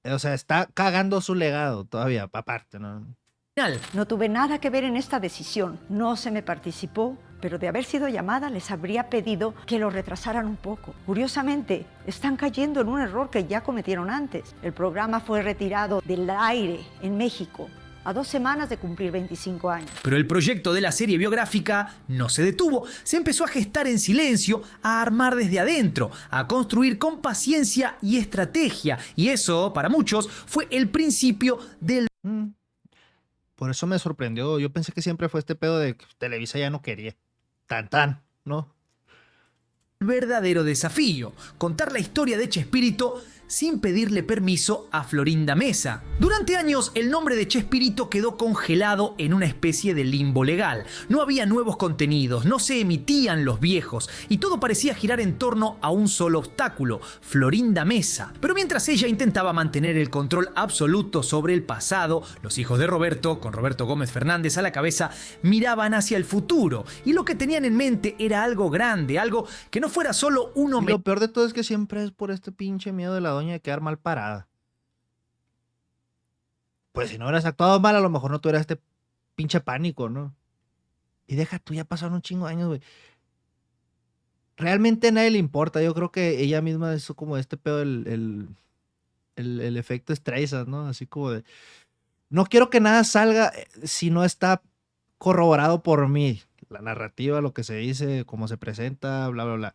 O sea, está cagando su legado todavía, aparte, ¿no? No tuve nada que ver en esta decisión, no se me participó, pero de haber sido llamada les habría pedido que lo retrasaran un poco. Curiosamente, están cayendo en un error que ya cometieron antes. El programa fue retirado del aire en México a 2 semanas de cumplir 25 años. Pero el proyecto de la serie biográfica no se detuvo, se empezó a gestar en silencio, a armar desde adentro, a construir con paciencia y estrategia. Y eso, para muchos, fue el principio del Por eso me sorprendió. Yo pensé que siempre fue este pedo de que Televisa ya no quería. Tan, ¿no? verdadero desafío, contar la historia de Chespirito sin pedirle permiso a Florinda Mesa. Durante años el nombre de Chespirito quedó congelado en una especie de limbo legal. No había nuevos contenidos, no se emitían los viejos y todo parecía girar en torno a un solo obstáculo, Florinda Mesa. Pero mientras ella intentaba mantener el control absoluto sobre el pasado, los hijos de Roberto, con Roberto Gómez Fernández a la cabeza, miraban hacia el futuro y lo que tenían en mente era algo grande, algo que no fuera solo un Y homenaje. lo peor de todo es que siempre es por este pinche miedo de la doña de quedar mal parada. Pues si no hubieras actuado mal, a lo mejor no tuvieras este pinche pánico, ¿no? Y deja tú, ya pasaron un chingo de años, güey. Realmente a nadie le importa. Yo creo que ella misma es como este pedo, el efecto Streisand, ¿no? Así como de... No quiero que nada salga si no está corroborado por mí. La narrativa, lo que se dice, cómo se presenta, bla, bla, bla.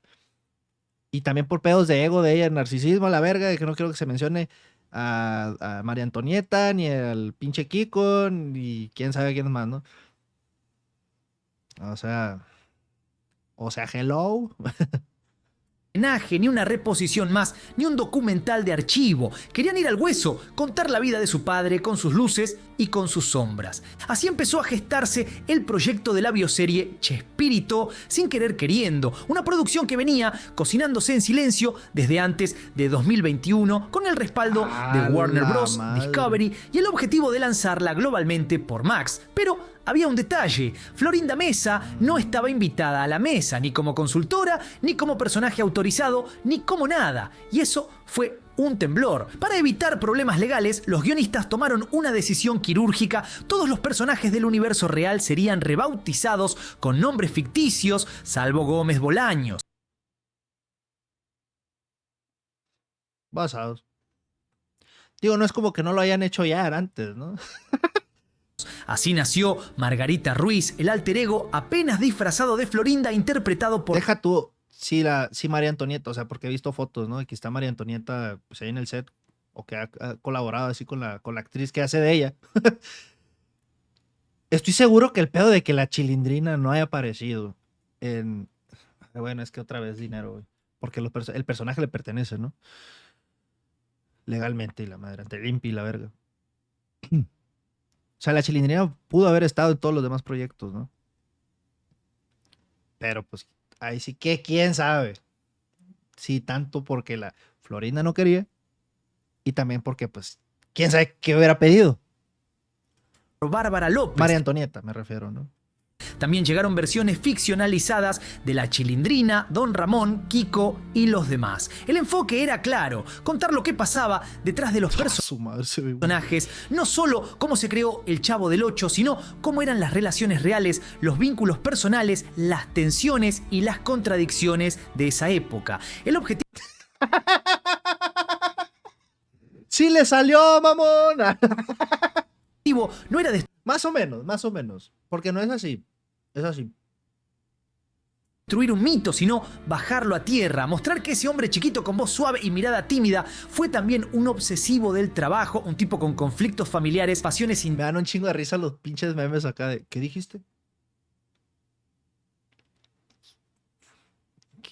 Y también por pedos de ego de ella, narcisismo, a la verga, de que no quiero que se mencione a María Antonieta, ni al pinche Kiko, ni quién sabe quién más, ¿no? O sea, hello. Ni una reposición más, ni un documental de archivo. Querían ir al hueso, contar la vida de su padre con sus luces y con sus sombras. Así empezó a gestarse el proyecto de la bioserie Chespirito, sin querer queriendo. Una producción que venía cocinándose en silencio desde antes de 2021 con el respaldo de Warner Bros., Discovery y el objetivo de lanzarla globalmente por Max. Pero había un detalle: Florinda Mesa no estaba invitada a la mesa, ni como consultora, ni como personaje autorizado, ni como nada. Y eso fue un temblor. Para evitar problemas legales, los guionistas tomaron una decisión quirúrgica. Todos los personajes del universo real serían rebautizados con nombres ficticios, salvo Gómez Bolaños. Basados. Digo, no es como que no lo hayan hecho ya antes, ¿no? Así nació Margarita Ruiz, el alter ego apenas disfrazado de Florinda, interpretado por... Deja tú, sí, María Antonieta, o sea, porque he visto fotos, ¿no? Aquí está María Antonieta, pues ahí en el set, o que ha colaborado así con la actriz que hace de ella. Estoy seguro que el pedo de que la Chilindrina no haya aparecido en... Bueno, es que otra vez dinero, güey. Porque el personaje le pertenece, ¿no? Legalmente, y la madre, ante Limpi y la verga. O sea, la Chilindrina pudo haber estado en todos los demás proyectos, ¿no? Pero pues ahí sí que quién sabe. Sí, tanto porque la Florinda no quería y también porque pues quién sabe qué hubiera pedido. Bárbara López. María Antonieta me refiero, ¿no? También llegaron versiones ficcionalizadas de la Chilindrina, Don Ramón, Kiko y los demás. El enfoque era claro: contar lo que pasaba detrás de los personajes, no solo cómo se creó el Chavo del Ocho, sino cómo eran las relaciones reales, los vínculos personales, las tensiones y las contradicciones de esa época. El objetivo... ¡Sí le salió, mamona! no era más o menos, porque no es así. Es así. Destruir un mito, sino bajarlo a tierra, mostrar que ese hombre chiquito con voz suave y mirada tímida fue también un obsesivo del trabajo, un tipo con conflictos familiares, pasiones Me dan un chingo de risa los pinches memes acá de ¿qué dijiste?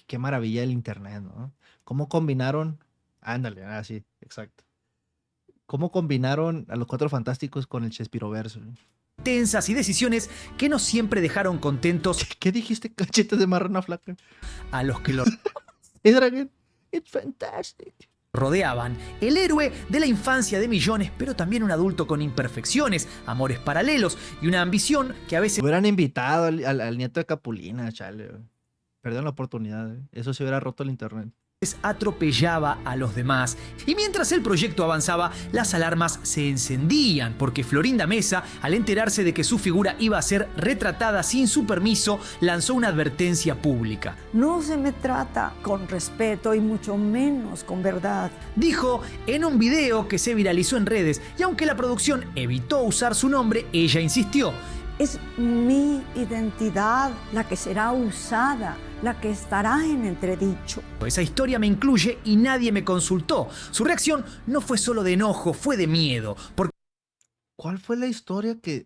Qué maravilla el internet, ¿no? ¿Cómo combinaron? Ándale, así, exacto. ¿Cómo combinaron a los Cuatro Fantásticos con el Chespiroverso? tensas y decisiones que no siempre dejaron contentos. ¿Qué dijiste, cachetes de marrana flaca? A los que lo It's fantastic. rodeaban. El héroe de la infancia de millones, pero también un adulto con imperfecciones, amores paralelos y una ambición que a veces... Hubieran invitado al nieto de Capulina, chale. Perdieron la oportunidad. Eso se hubiera roto el internet. atropellaba a los demás. Y mientras el proyecto avanzaba, las alarmas se encendían, porque Florinda Mesa, al enterarse de que su figura iba a ser retratada sin su permiso, lanzó una advertencia pública. No se me trata con respeto y mucho menos con verdad. Dijo en un video que se viralizó en redes, y aunque la producción evitó usar su nombre, ella insistió. Es mi identidad la que será usada, la que estará en entredicho. Esa historia me incluye y nadie me consultó. Su reacción no fue solo de enojo, fue de miedo. Porque... ¿Cuál fue la historia que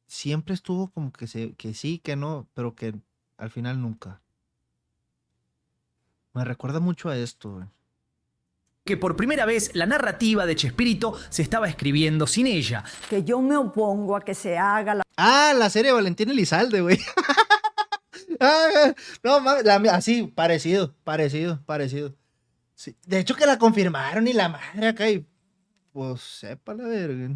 siempre estuvo como que sí, que no, pero que al final nunca? Me recuerda mucho a esto, güey. Que por primera vez la narrativa de Chespirito se estaba escribiendo sin ella. Que yo me opongo a que se haga la... Ah, la serie de Valentín Elizalde, güey. No mames, así, parecido. Sí. De hecho que la confirmaron y la madre acá y pues sepa la verga.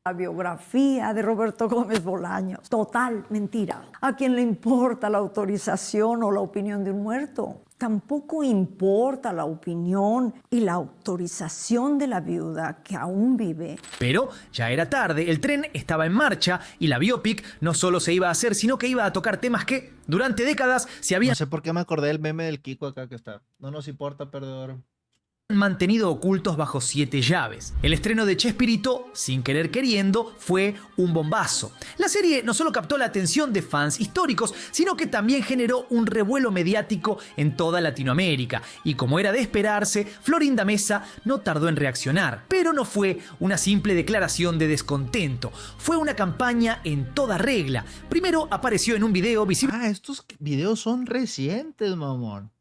La biografía de Roberto Gómez Bolaños. Total mentira. ¿A quién le importa la autorización o la opinión de un muerto? Tampoco importa la opinión y la autorización de la viuda que aún vive. Pero ya era tarde, el tren estaba en marcha y la biopic no solo se iba a hacer, sino que iba a tocar temas que durante décadas se habían... No sé por qué me acordé del meme del Kiko acá que está. No nos importa, perdedor. mantenido ocultos bajo 7 llaves. El estreno de Chespirito, sin querer queriendo, fue un bombazo. La serie no solo captó la atención de fans históricos, sino que también generó un revuelo mediático en toda Latinoamérica. Y como era de esperarse, Florinda Meza no tardó en reaccionar. Pero no fue una simple declaración de descontento. Fue una campaña en toda regla. Primero apareció en un video visible. Estos videos son recientes, mamón.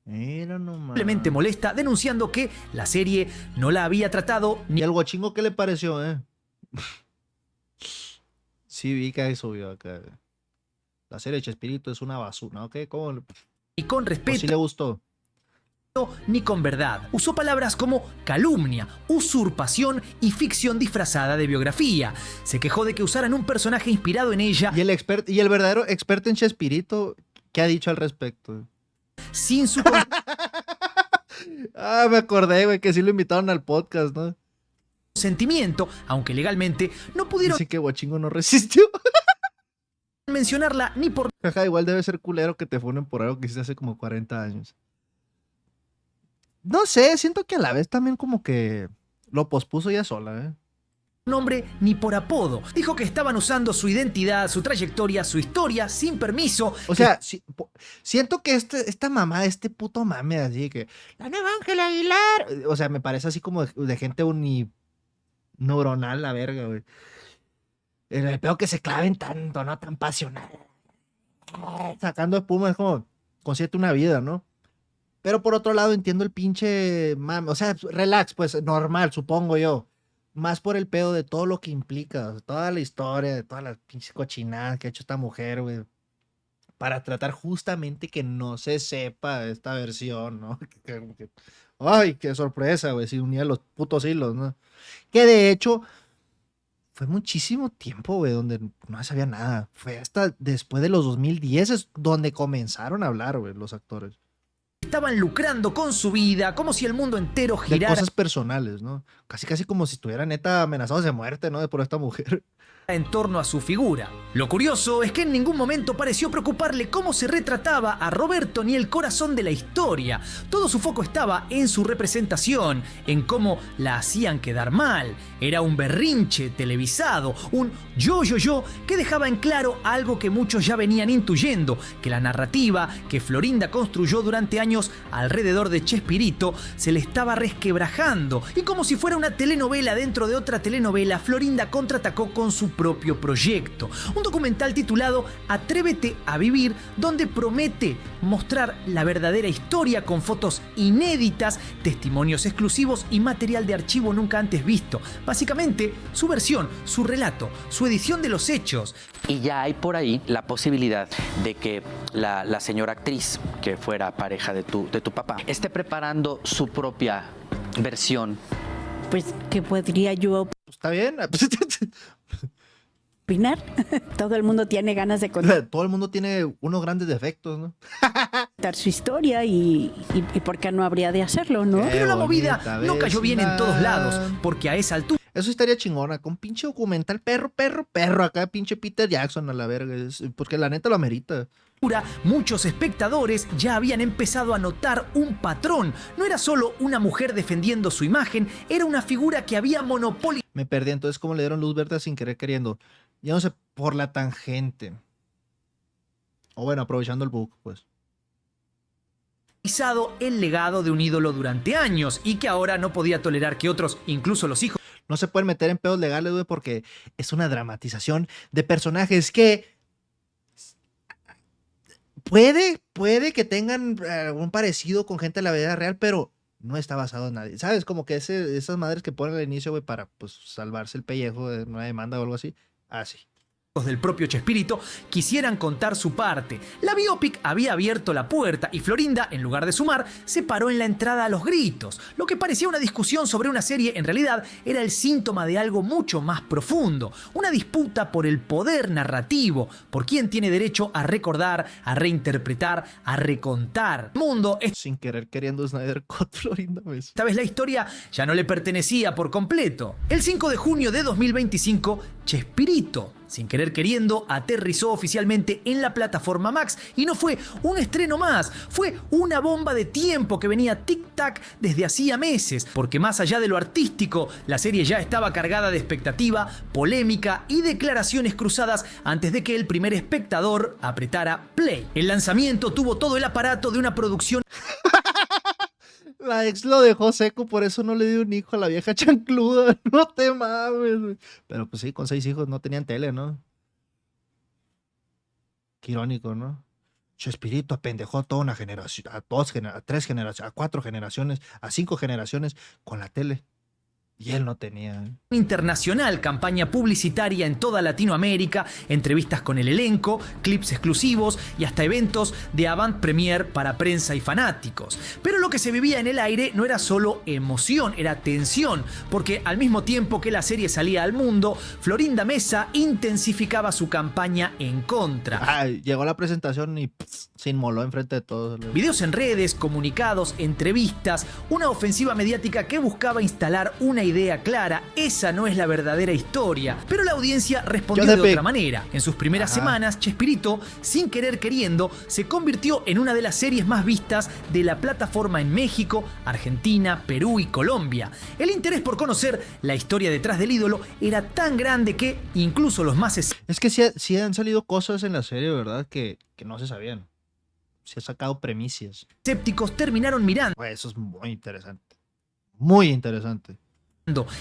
Mira nomás. Simplemente molesta, denunciando que la serie no la había tratado ¿Y al guachingo qué le pareció, Sí, vi que ahí subió acá. La serie de Chespirito es una basura, ¿ok? ¿Cómo? ni con ¿O respeto sí le gustó? ni con verdad. Usó palabras como calumnia, usurpación y ficción disfrazada de biografía. Se quejó de que usaran un personaje inspirado en ella ¿Y el verdadero experto en Chespirito qué ha dicho al respecto? sin su Me acordé, güey, que sí lo invitaron al podcast, ¿no? consentimiento, aunque legalmente no pudieron Dice que Guachingo no resistió. mencionarla ni por Jaja, igual debe ser culero que te funen por algo que hiciste hace como 40 años. No sé, siento que a la vez también como que lo pospuso ya sola, nombre ni por apodo. Dijo que estaban usando su identidad, su trayectoria, su historia sin permiso. O sea, siento que esta mamá, este puto mame así que la nueva Ángela Aguilar, o sea, me parece así como de gente neuronal, la verga, güey. El peor que se claven tanto, ¿no? Tan pasional. Sacando espuma es como consciente una vida, ¿no? Pero por otro lado entiendo el pinche mame, o sea, relax, pues normal, supongo yo. Más por el pedo de todo lo que implica, o sea, toda la historia, de todas las pinches cochinadas que ha hecho esta mujer, güey. Para tratar justamente que no se sepa esta versión, ¿no? Ay, qué sorpresa, güey, si unía los putos hilos, ¿no? Que de hecho fue muchísimo tiempo, güey, donde no sabía nada. Fue hasta después de los 2010 es donde comenzaron a hablar, güey, los actores. Estaban lucrando con su vida, como si el mundo entero De girara cosas personales, ¿no? Casi como si estuvieran neta amenazados de muerte, ¿no? Por esta mujer. en torno a su figura. Lo curioso es que en ningún momento pareció preocuparle cómo se retrataba a Roberto ni el corazón de la historia. Todo su foco estaba en su representación, en cómo la hacían quedar mal. Era un berrinche televisado, un yo que dejaba en claro algo que muchos ya venían intuyendo, que la narrativa que Florinda construyó durante años alrededor de Chespirito se le estaba resquebrajando, y como si fuera una telenovela dentro de otra telenovela, Florinda contraatacó con su propio proyecto, un documental titulado Atrévete a vivir, donde promete mostrar la verdadera historia con fotos inéditas, testimonios exclusivos y material de archivo nunca antes visto. Básicamente, su versión, su relato, su edición de los hechos. Y ya hay por ahí la posibilidad de que la señora actriz, que fuera pareja de tu papá, esté preparando su propia versión. Pues, ¿qué podría yo Está bien. opinar? Todo el mundo tiene ganas de contar Todo el mundo tiene unos grandes defectos, ¿no? su historia y ¿por qué no habría de hacerlo, no? Pero la bonita movida no cayó bien en todos lados, porque a esa altura Eso estaría chingona, con pinche documental perro, acá pinche Peter Jackson a la verga, porque la neta lo amerita. muchos espectadores ya habían empezado a notar un patrón. No era solo una mujer defendiendo su imagen, era una figura que había monopolizado Me perdí, entonces como le dieron luz verde sin querer queriendo. Ya no sé, por la tangente. O bueno, aprovechando el bug, pues. el legado de un ídolo durante años y que ahora no podía tolerar que otros, incluso los hijos, No se pueden meter en pedos legales, güey, porque es una dramatización de personajes que puede que tengan algún parecido con gente de la vida real, pero no está basado en nadie. ¿Sabes? Como que esas madres que ponen al inicio, güey, para pues salvarse el pellejo de una demanda o algo así. Así. del propio Chespirito quisieran contar su parte. La biopic había abierto la puerta y Florinda, en lugar de sumar, se paró en la entrada a los gritos. Lo que parecía una discusión sobre una serie, en realidad era el síntoma de algo mucho más profundo. Una disputa por el poder narrativo, por quién tiene derecho a recordar, a reinterpretar, a recontar. El mundo es... Sin querer queriendo Snyder Cut, Florinda Meza. Esta vez la historia ya no le pertenecía por completo. El 5 de junio de 2025, Chespirito Sin querer queriendo, aterrizó oficialmente en la plataforma Max y no fue un estreno más, fue una bomba de tiempo que venía tic-tac desde hacía meses, porque más allá de lo artístico, la serie ya estaba cargada de expectativa, polémica y declaraciones cruzadas antes de que el primer espectador apretara play. El lanzamiento tuvo todo el aparato de una producción. La ex lo dejó seco, por eso no le dio un hijo a la vieja chancluda. No te mames, güey. Pero pues sí, con 6 hijos no tenían tele, ¿no? Qué irónico, ¿no? Chespirito apendejó a toda una generación, a 3 generaciones, a 4 generaciones, a 5 generaciones con la tele. Y él no tenía. Internacional, campaña publicitaria en toda Latinoamérica, entrevistas con el elenco, clips exclusivos y hasta eventos de avant premiere para prensa y fanáticos. Pero lo que se vivía en el aire no era solo emoción, era tensión, porque al mismo tiempo que la serie salía al mundo, Florinda Mesa intensificaba su campaña en contra. Llegó la presentación y se inmoló enfrente de todos. Videos en redes, comunicados, entrevistas, una ofensiva mediática que buscaba instalar una idea clara. Esa no es la verdadera historia. Pero la audiencia respondió de otra manera. En sus primeras semanas, Chespirito, sin querer queriendo, se convirtió en una de las series más vistas de la plataforma en México, Argentina, Perú y Colombia. El interés por conocer la historia detrás del ídolo era tan grande que incluso los más... Es que sí han salido cosas en la serie, ¿verdad? Que no se sabían. Se ha sacado premisas. Escépticos terminaron mirando. Pues eso es muy interesante. Muy interesante.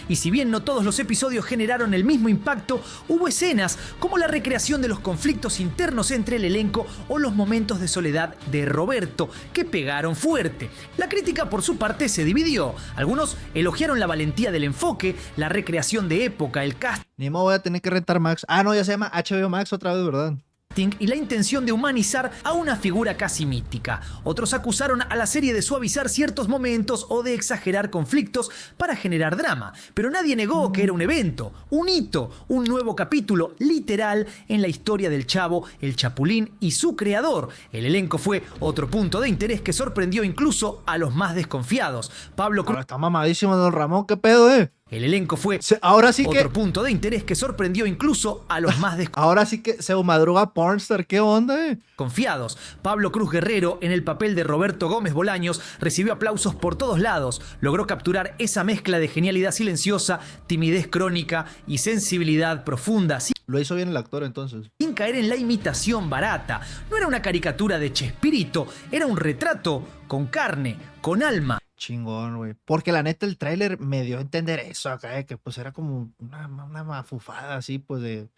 Y si bien no todos los episodios generaron el mismo impacto, hubo escenas como la recreación de los conflictos internos entre el elenco o los momentos de soledad de Roberto que pegaron fuerte. La crítica por su parte se dividió. Algunos elogiaron la valentía del enfoque, la recreación de época, el casting. Ni modo, voy a tener que rentar Max. No, ya se llama HBO Max otra vez, ¿verdad? Y la intención de humanizar a una figura casi mítica. Otros acusaron a la serie de suavizar ciertos momentos o de exagerar conflictos para generar drama, pero nadie negó que era un evento, un hito, un nuevo capítulo literal en la historia del Chavo, el Chapulín y su creador. El elenco fue otro punto de interés que sorprendió incluso a los más desconfiados. Pablo Cruz... Está mamadísimo Don Ramón, ¿qué pedo, El elenco fue ahora sí otro punto de interés que sorprendió incluso a los más Ahora sí que se madruga Pornstar, ¿qué onda, confiados. Pablo Cruz Guerrero, en el papel de Roberto Gómez Bolaños, recibió aplausos por todos lados. Logró capturar esa mezcla de genialidad silenciosa, timidez crónica y sensibilidad profunda. Lo hizo bien el actor, entonces. Sin caer en la imitación barata. No era una caricatura de Chespirito, era un retrato con carne, con alma. Chingón, güey. Porque la neta el tráiler me dio a entender eso acá, que pues era como una mafufada así, pues de...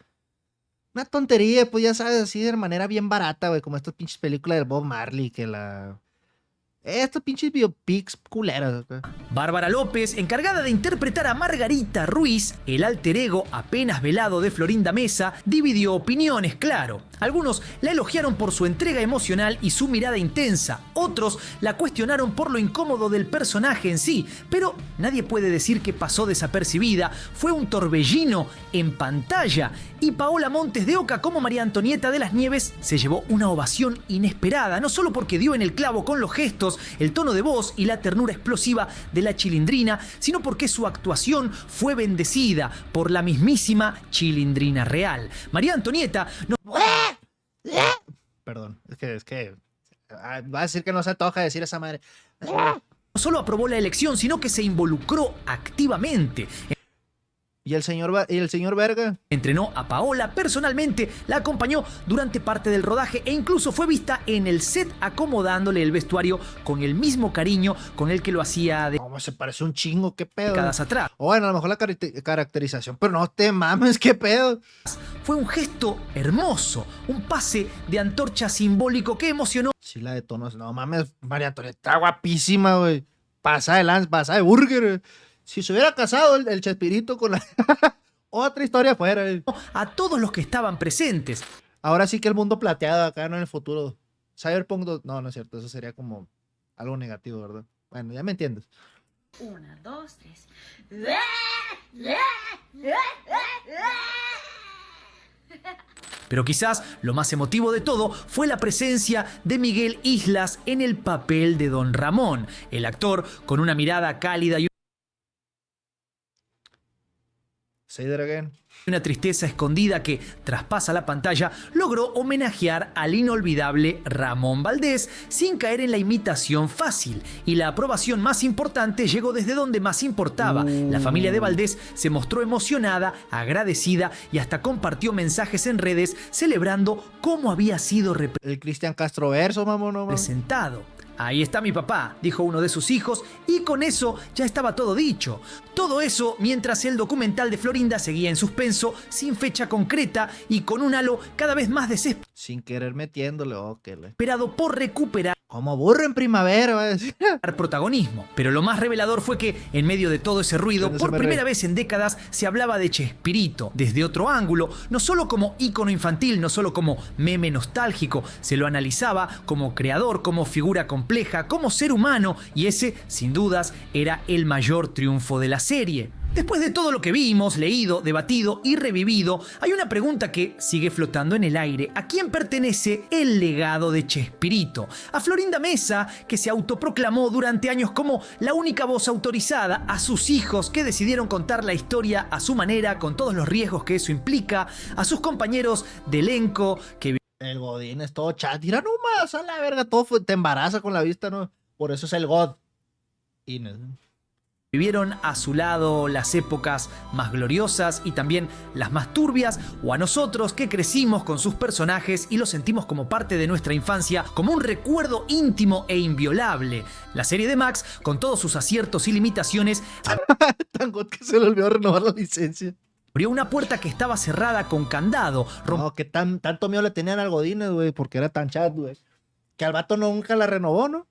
Una tontería, pues ya sabes, así de manera bien barata, güey, como estas pinches películas de Bob Marley, que la... Estos pinches biopics culeras. Bárbara López, encargada de interpretar a Margarita Ruiz, el alter ego apenas velado de Florinda Mesa, dividió opiniones, claro. Algunos la elogiaron por su entrega emocional y su mirada intensa. Otros la cuestionaron por lo incómodo del personaje en sí. Pero nadie puede decir que pasó desapercibida. Fue un torbellino en pantalla. Y Paola Montes de Oca, como María Antonieta de las Nieves, se llevó una ovación inesperada. No solo porque dio en el clavo con los gestos, el tono de voz y la ternura explosiva de la Chilindrina, sino porque su actuación fue bendecida por la mismísima Chilindrina real. María Antonieta no... Perdón, es que va a decir que no se antoja decir esa madre. No solo aprobó la elección, sino que se involucró activamente. ¿Y el señor Verga? Entrenó a Paola personalmente, la acompañó durante parte del rodaje e incluso fue vista en el set acomodándole el vestuario con el mismo cariño con el que lo hacía de... ¿Cómo se parece un chingo? ¿Qué pedo? Décadas atrás. O bueno, a lo mejor la caracterización, pero no te mames, ¿qué pedo? Fue un gesto hermoso, un pase de antorcha simbólico que emocionó. Sí, la de tonos. No mames, María Antonieta está guapísima, güey. Pasa de lance, pasa de burger. Si se hubiera casado el Chespirito con la... Otra historia fuera. A todos los que estaban presentes. Ahora sí que el mundo plateado acá, no en el futuro. Cyberpunk 2... No, no es cierto. Eso sería como algo negativo, ¿verdad? Bueno, ya me entiendes. 1, 2, 3. Pero quizás lo más emotivo de todo fue la presencia de Miguel Islas en el papel de Don Ramón. El actor, con una mirada cálida y Say that again. Una tristeza escondida que traspasa la pantalla, logró homenajear al inolvidable Ramón Valdés sin caer en la imitación fácil. Y la aprobación más importante llegó desde donde más importaba. La familia de Valdés se mostró emocionada, agradecida y hasta compartió mensajes en redes celebrando cómo había sido El Cristian Castro verso, mamón, no mames. representado. Ahí está mi papá, dijo uno de sus hijos, y con eso ya estaba todo dicho. Todo eso mientras el documental de Florinda seguía en suspenso, sin fecha concreta y con un halo cada vez más Sin querer metiéndole, desesperado por recuperar como burro en primavera, va a decir. protagonismo. Pero lo más revelador fue que, en medio de todo ese ruido, No se por me primera ríe. vez en décadas se hablaba de Chespirito, desde otro ángulo, no solo como ícono infantil, no solo como meme nostálgico, se lo analizaba como creador, como figura compleja, como ser humano, y ese, sin dudas, era el mayor triunfo de la serie. Después de todo lo que vimos, leído, debatido y revivido, hay una pregunta que sigue flotando en el aire. ¿A quién pertenece el legado de Chespirito? ¿A Florinda Mesa, que se autoproclamó durante años como la única voz autorizada? ¿A sus hijos, que decidieron contar la historia a su manera, con todos los riesgos que eso implica? ¿A sus compañeros de elenco, que El Godín es todo chat. Tira nomás a la verga, te embaraza con la vista, ¿no? Por eso es el God. vivieron a su lado las épocas más gloriosas y también las más turbias, o a nosotros que crecimos con sus personajes y los sentimos como parte de nuestra infancia, como un recuerdo íntimo e inviolable? La serie de Max, con todos sus aciertos y limitaciones, Tan God que se le olvidó renovar la licencia. abrió una puerta que estaba cerrada con candado, No, que tanto miedo le tenían al Godínez, güey, porque era tan chat, güey. Que al vato nunca la renovó, ¿no?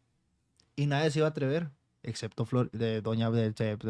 Y nadie se iba a atrever. Excepto de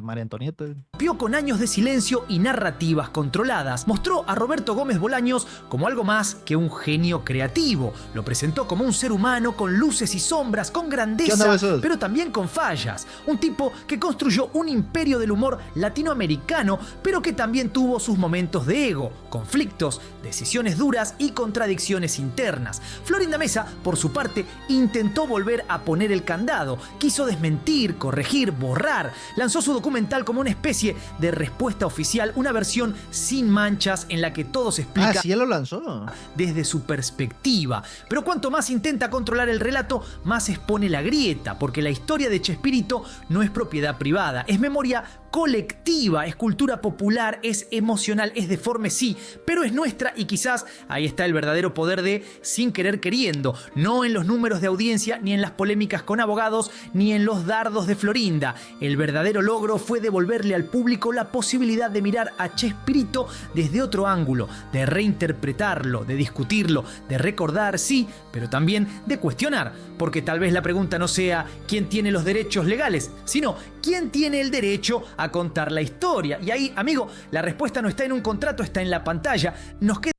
María Antonieta. rompió con años de silencio y narrativas controladas. Mostró a Roberto Gómez Bolaños como algo más que un genio creativo. Lo presentó como un ser humano con luces y sombras, con ¿Qué grandeza, onda, besos? pero también con fallas. Un tipo que construyó un imperio del humor latinoamericano, pero que también tuvo sus momentos de ego, conflictos, decisiones duras y contradicciones internas. Florinda Mesa, por su parte, intentó volver a poner el candado. Quiso desmentir, corregir, borrar. Lanzó su documental como una especie de respuesta oficial, una versión sin manchas en la que todo se explica Ah, sí, él lo lanzó. desde su perspectiva. Pero cuanto más intenta controlar el relato, más expone la grieta, porque la historia de Chespirito no es propiedad privada, es memoria colectiva, es cultura popular, es emocional, es deforme, sí, pero es nuestra, y quizás ahí está el verdadero poder de sin querer queriendo, no en los números de audiencia, ni en las polémicas con abogados, ni en los dardos de Florinda. El verdadero logro fue devolverle al público la posibilidad de mirar a Chespirito desde otro ángulo, de reinterpretarlo, de discutirlo, de recordar, sí, pero también de cuestionar, porque tal vez la pregunta no sea quién tiene los derechos legales, sino quién tiene el derecho a contar la historia. Y ahí, amigo, la respuesta no está en un contrato, está en la pantalla. Nos queda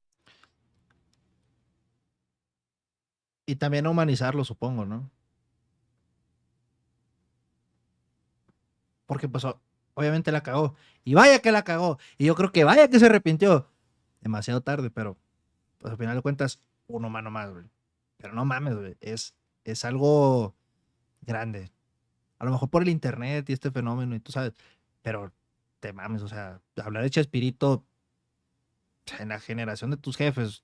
Y también humanizarlo, supongo, ¿no? Porque pues obviamente la cagó. Y vaya que la cagó. Y yo creo que vaya que se arrepintió. Demasiado tarde, pero pues al final de cuentas, un humano más, güey. Pero no mames, güey. Es algo grande. A lo mejor por el internet y este fenómeno, y tú sabes. Pero te mames, o sea, hablar de Chespirito en la generación de tus jefes,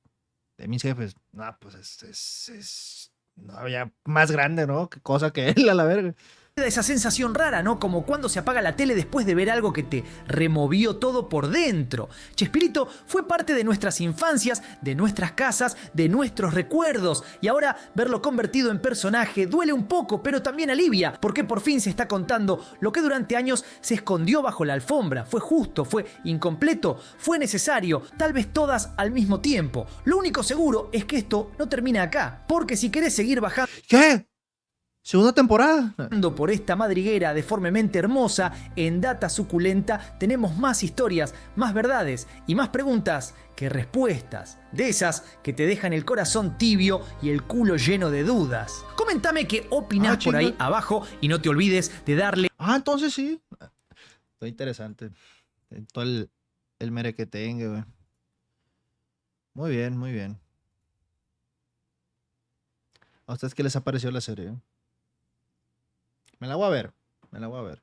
de mis jefes, no, pues no había más grande, ¿no? Qué cosa que él, a la verga. esa sensación rara, ¿no? Como cuando se apaga la tele después de ver algo que te removió todo por dentro. Chespirito fue parte de nuestras infancias, de nuestras casas, de nuestros recuerdos. Y ahora verlo convertido en personaje duele un poco, pero también alivia, porque por fin se está contando lo que durante años se escondió bajo la alfombra. Fue justo, fue incompleto, fue necesario, tal vez todas al mismo tiempo. Lo único seguro es que esto no termina acá, porque si querés seguir bajando ¿Qué? ¿Segunda temporada? por esta madriguera deformemente hermosa, en Data Suculenta tenemos más historias, más verdades y más preguntas que respuestas. De esas que te dejan el corazón tibio y el culo lleno de dudas. Coméntame qué opinás por ahí abajo y no te olvides de darle Entonces sí. Está interesante. Todo el merequetengue, güey. Muy bien, muy bien. ¿A ustedes qué les ha parecido la serie? Me la voy a ver.